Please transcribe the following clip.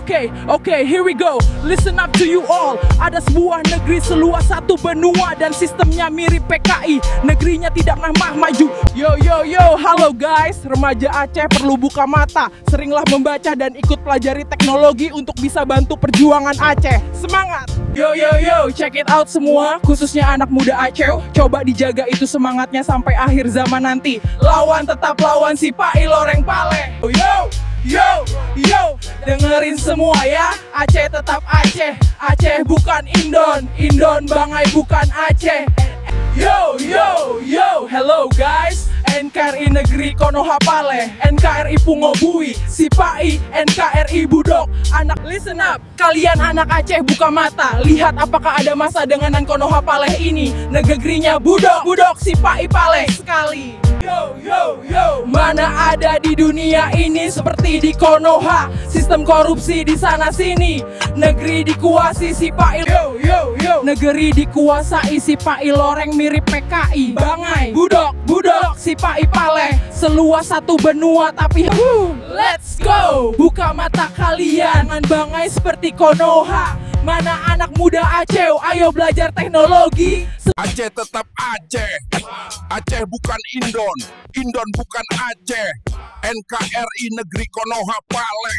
Okay, here we go. Listen up to you all. Ada sebuah negeri seluas satu benua dan sistemnya mirip PKI. Negerinya tidak pernah maju. Yo, halo guys. Remaja Aceh perlu buka mata. Seringlah membaca dan ikut pelajari teknologi untuk bisa bantu perjuangan Aceh. Semangat. Yo, check it out semua. Khususnya anak muda Aceh. Coba dijaga itu semangatnya sampai akhir zaman nanti. Lawan tetap lawan si Pai Loreng Pale. Yo, dengerin semua ya. Aceh tetap Aceh. Aceh bukan Indon. Indon Bangai bukan Aceh. Yo, hello guys. NKRI Negeri Konoha Pale, NKRI Pungobui, Sipai, NKRI Budok. Anak listen up, kalian anak Aceh buka mata. Lihat apakah ada masa dengan Konoha Pale ini. Negerinya Budok, Sipai, Pale sekali. Yo, mana ada di dunia ini seperti di Konoha. Sistem korupsi di sana sini. Negeri dikuasai Sipai. Yo, negeri dikuasai Sipai Loreng mirip PKI. Bangai, Budok, Sipai Pale. Seluas satu benua tapi let's go. Buka mata kalian. Bangai seperti Konoha. Mana anak muda Aceh, ayo belajar teknologi. Aceh tetap Aceh. Aceh bukan Indon. Indon bukan Aceh. NKRI Negeri Konoha Pale.